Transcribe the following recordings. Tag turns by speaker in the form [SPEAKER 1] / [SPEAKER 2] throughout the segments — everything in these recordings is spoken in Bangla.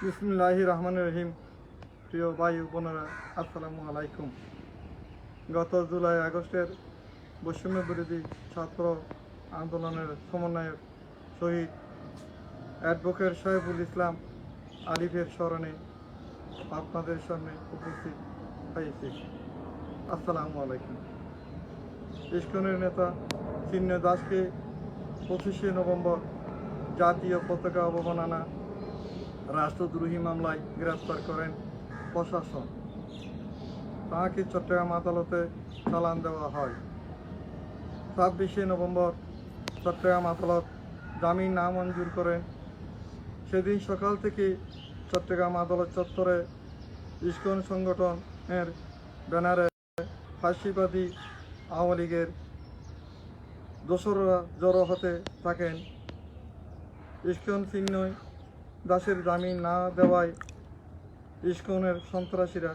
[SPEAKER 1] বিসমিল্লাহির রহমানির রহিম। প্রিয় ভাই ও বোনেরা, আসসালামু আলাইকুম। গত জুলাই আগস্টের বৈষম্য বিরোধী ছাত্র আন্দোলনের সমন্বয়ক শহীদ অ্যাডভোকেট শহীদুল ইসলাম আলিফের স্মরণে আপনাদের সামনে উপস্থিত হয়েছি। আসসালামু আলাইকুম। ইস্কনের নেতা চিহ্ন দাসকে 25শে নভেম্বর জাতীয় পতাকা অবমাননা রাষ্ট্রদ্রোহী মামলায় গ্রেপ্তার করেন প্রশাসন। তাঁকে চট্টগ্রাম আদালতে চালান দেওয়া হয়। 26শে নভেম্বর চট্টগ্রাম আদালত জামিন নামঞ্জুর করেন। সেদিন সকাল থেকে চট্টগ্রাম আদালত চত্বরে ইস্কন সংগঠনের ব্যানারে ফাঁসিবাদী আওয়ামী লীগের দোসররা জড়ো হতে থাকেন। ইস্কন চিহ্ন দাসের জামিন না দেওয়ায় ইস্কনের সন্ত্রাসীরা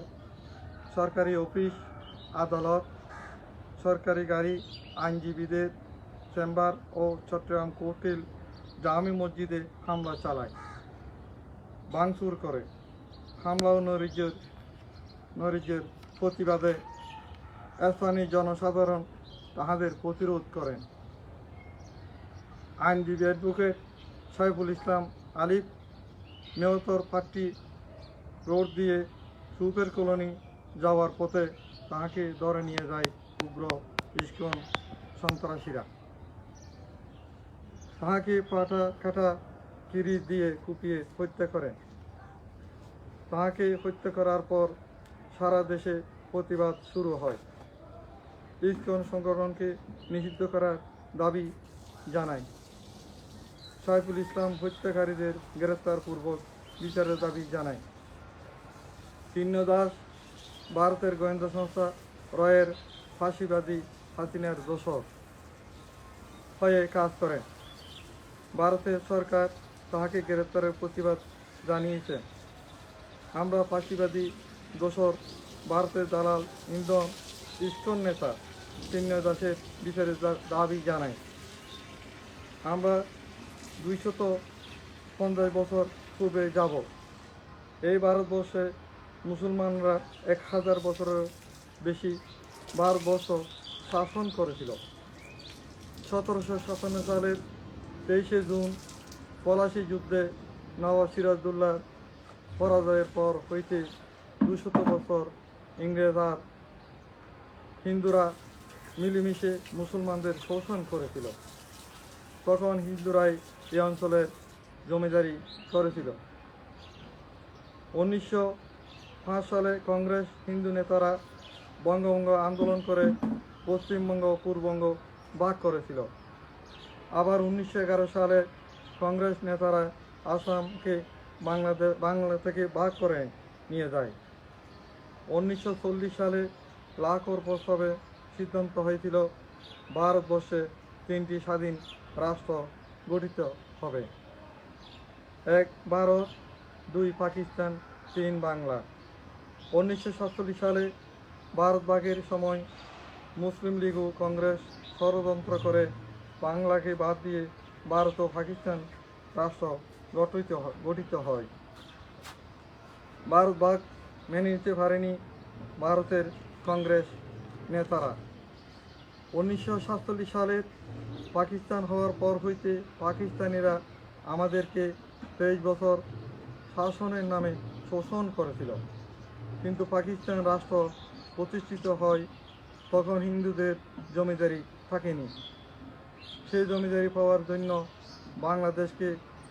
[SPEAKER 1] সরকারি অফিস, আদালত, সরকারি গাড়ি, আইনজীবীদের চেম্বার ও চট্টগ্রাম কোর্টের জামি মসজিদে হামলা চালায়, ভাঙচুর করে। হামলা ও নৈরাজ্যের প্রতিবাদে স্থানীয় জনসাধারণ তাহাদের প্রতিরোধ করেন। আইনজীবী অ্যাডভোকেট শহীদুল ইসলাম আলিফ মেয়তর পাট্টি রোড দিয়ে সুপের কলোনি যাওয়ার পথে তাহাকে ধরে নিয়ে যায় উগ্র ইস্কন সন্ত্রাসীরা। তাহাকে পাটা কাটা কিরিচ দিয়ে কুপিয়ে হত্যা করেন। তাহাকে হত্যা করার পর সারা দেশে প্রতিবাদ শুরু হয়। ইস্কন সংগঠনকে নিষিদ্ধ করার দাবি জানায়। শহীদুল ইসলাম হত্যাকারীদের গ্রেপ্তারপূর্বক বিচারের দাবি জানায়। চিহ্ন দাস ভারতের গোয়েন্দা সংস্থা রয়ের ফাঁসিবাদী হাসিনার দোসর হয়ে কাজ করেন। ভারতের সরকার তাহাকে গ্রেপ্তারের প্রতিবাদ জানিয়েছে। আমরা ফাঁসিবাদী দোসর, ভারতের দালাল, ইন্ধন, ইস্কন নেতা চিহ্ন দাসের বিচারের দাবি জানাই। আমরা 250 বছর পূর্বে যাব। এই ভারতবর্ষে মুসলমানরা 1000 বছরের বেশি ভারতবর্ষ শাসন করেছিল। 1757 সালের 23শে জুন পলাশী যুদ্ধে নবাব সিরাজউদ্দৌলার পরাজয়ের পর হইতে 200 বছর ইংরেজ আর হিন্দুরা মিলেমিশে মুসলমানদের শোষণ করেছিল। তখন হিন্দুরাই এই অঞ্চলের জমিদারি করেছিল। 1905 সালে কংগ্রেস হিন্দু নেতারা বঙ্গভঙ্গ আন্দোলন করে পশ্চিমবঙ্গ ও পূর্ববঙ্গ ভাগ করেছিল। আবার 1911 সালে কংগ্রেস নেতারা আসামকে বাংলা থেকে ভাগ করে নিয়ে যায়। 1940 সালে লাহোর প্রস্তাবে সিদ্ধান্ত হয়েছিল ভারতবর্ষে 3টি স্বাধীন রাষ্ট্র গঠিত হবে: 1 ভারত, 2 পাকিস্তান, 3 বাংলা। 1947 সালে ভারত ভাগের সময় মুসলিম লীগ ও কংগ্রেস ষড়যন্ত্র করে বাংলাকে বাদ দিয়ে ভারত ও পাকিস্তান রাষ্ট্র গঠিত হয়। ভারত ভাগ মেনে নিতে পারেনি ভারতের কংগ্রেস নেতারা। 1947 সালের পাকিস্তান হওয়ার পর হইতে পাকিস্তানিরা আমাদেরকে 23 বছর শাসনের নামে শোষণ করেছিল। কিন্তু পাকিস্তান রাষ্ট্র প্রতিষ্ঠিত হয় তখন হিন্দুদের জমিদারি থাকেনি। সেই জমিদারি পাওয়ার জন্য বাংলাদেশকে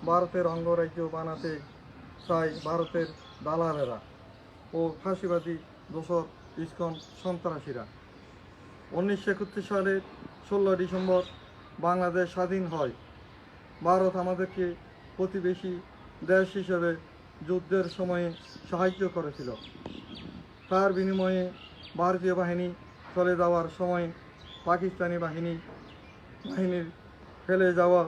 [SPEAKER 1] ভারতের অঙ্গরাজ্য বানাতে চায় ভারতের দালালেরা ও ফাঁসিবাদী দোসর ইস্কন সন্ত্রাসীরা। 1971 সালের 16 ডিসেম্বর বাংলাদেশ স্বাধীন হয়। ভারত আমাদেরকে প্রতিবেশী দেশ হিসেবে যুদ্ধের সময়ে সাহায্য করেছিল। তার বিনিময়ে ভারতীয় বাহিনী চলে যাওয়ার সময় পাকিস্তানি বাহিনীর ফেলে যাওয়া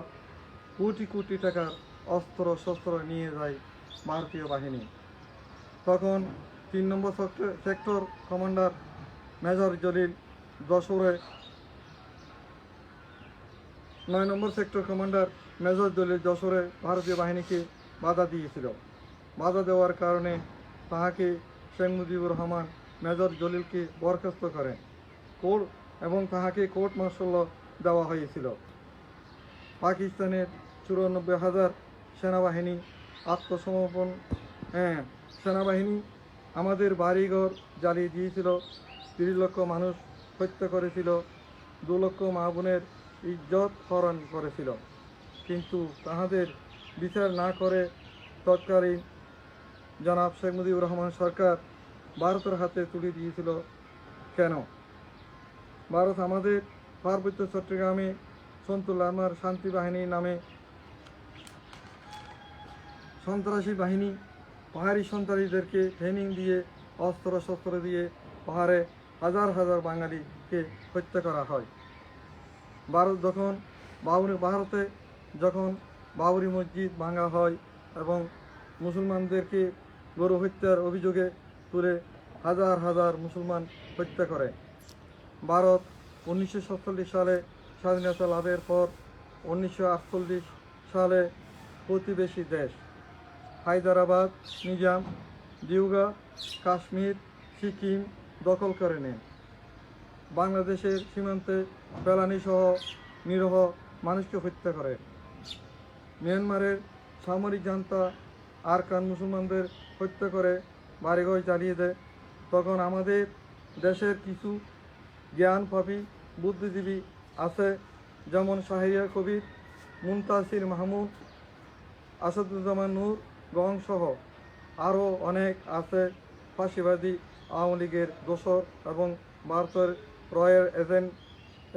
[SPEAKER 1] কোটি কোটি টাকার অস্ত্র শস্ত্র নিয়ে যায় ভারতীয় বাহিনী। তখন 3 নম্বর সেক্টর কমান্ডার মেজর জলিল যশোরে 9 নম্বর সেক্টর কমান্ডার মেজর জলিল যশোরে ভারতীয় বাহিনীকে বাধা দিয়েছিল। বাধা দেওয়ার কারণে তাহাকে শেখ মুজিবুর রহমান মেজর জলিলকে বরখাস্ত করেন এবং তাহাকে কোর্ট মার্শাল দেওয়া হয়েছিল। পাকিস্তানের 94,000 সেনাবাহিনী আত্মসমর্পণ সেনাবাহিনী আমাদের বাড়িঘর জ্বালিয়ে দিয়েছিল, 30 লক্ষ মানুষ হত্যা করেছিল, 2 লক্ষ মা বোনের ইজ্জত হরণ করেছিল। কিন্তু তাহাদের বিচার না করে তৎকালীন জনাব শেখ মুজিবুর রহমান সরকার ভারতের হাতে তুলে দিয়েছিল। কেন? ভারত আমাদের পার্বত্য চট্টগ্রামে সন্তুলামার শান্তি বাহিনী নামে সন্ত্রাসী বাহিনী পাহাড়ি সন্ত্রাসীদেরকে ট্রেনিং দিয়ে অস্ত্র দিয়ে পাহাড়ে হাজার হাজার বাঙালিকে হত্যা করা হয়। ভারতে যখন বাবরি মসজিদ ভাঙা হয় এবং মুসলমানদেরকে গরু হত্যার অভিযোগে তুলে হাজার হাজার মুসলমান হত্যা করে। ভারত 1947 সালে স্বাধীনতা লাভের পর 1948 সালে প্রতিবেশী দেশ হায়দ্রাবাদ নিজাম দিউগা কাশ্মীর সিকিম দখল করে নেন। বাংলাদেশের সীমান্তে ফেলানি সহ নিরীহ মানুষকে হত্যা করে। মিয়ানমারের সামরিক জান্তা আরকান মুসলমানদের হত্যা করে বাড়িঘর জ্বালিয়ে দেয়। তখন আমাদের দেশের কিছু জ্ঞানপাপী বুদ্ধিজীবী আছে, যেমন শাহরিয়ার কবির, মুনতাসির মাহমুদ, আসাদুজ্জামান নূর গং সহ আরও অনেক আছে ফাঁসিবাদী আওয়ামী লীগের দোসর এবং ভারতের রয়ের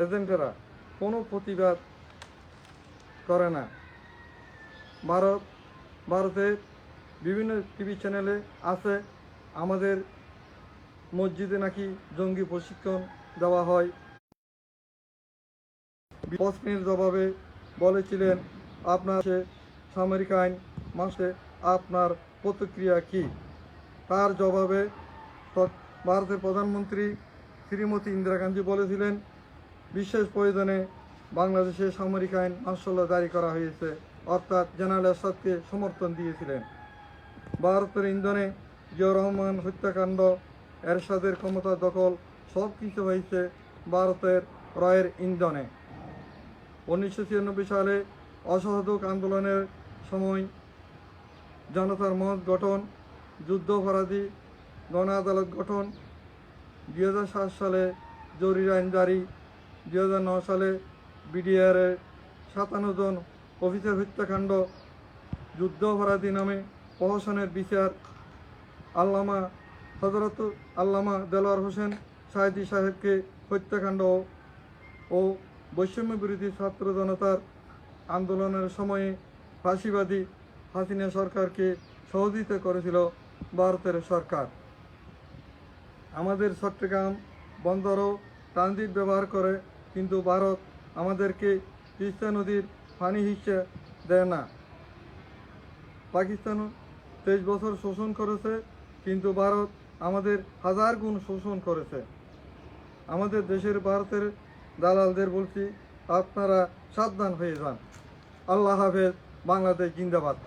[SPEAKER 1] এজেন্টেরা কোনো প্রতিবাদ করে না। ভারতের বিভিন্ন টিভি চ্যানেলে আছে আমাদের মসজিদে নাকি জঙ্গি প্রশিক্ষণ দেওয়া হয়। প্রশ্নের জবাবে বলেছিলেন, আপনার সামরিক আইন মাসে আপনার প্রতিক্রিয়া কি? তার জবাবে ভারতের প্রধানমন্ত্রী শ্রীমতী ইন্দিরা গান্ধী বলেছিলেন, বিশেষ প্রয়োজনে বাংলাদেশে সামরিক আইন মার্শাল জারি করা হয়েছে, অর্থাৎ জেনারেল এরশাদকে সমর্থন দিয়েছিলেন। ভারতের ইন্ধনে জিয়াউর রহমান হত্যাকাণ্ড, এরশাদের ক্ষমতা দখল সব কিছু হয়েছে ভারতের রয়ের ইন্ধনে। 1996 সালে অসহযোগ আন্দোলনের সময় জনতার মত গঠন, যুদ্ধাপরাধী গণ আদালত গঠন, 2007 সালে জরুরি আইন জারি, 2009 সালে বিডিআরের 57 জন অফিসার হত্যাকাণ্ড, যুদ্ধাপরাধী নামে প্রহসনের বিচার, আল্লামা দেলোয়ার হোসেন সাঈদী সাহেবকে হত্যাকাণ্ড ও বৈষম্য বিরোধী ছাত্র জনতার আন্দোলনের সময়ে ফাঁসিবাদী হাসিনা সরকারকে সহযোগিতা করেছিল ভারতের সরকার। আমাদের চট্টগ্রাম বন্দরও ট্রানজিট ব্যবহার করে, কিন্তু ভারত আমাদেরকে তিস্তা নদীর পানি হিসা দেয় না। পাকিস্তান 23 বছর শোষণ করেছে, কিন্তু ভারত আমাদের 1000 গুণ শোষণ করেছে। আমাদের দেশের ভারতের দালালদের বলছি, আপনারা সাবধান হয়ে যান। আল্লাহ হাফেজ। বাংলাদেশ জিন্দাবাদ।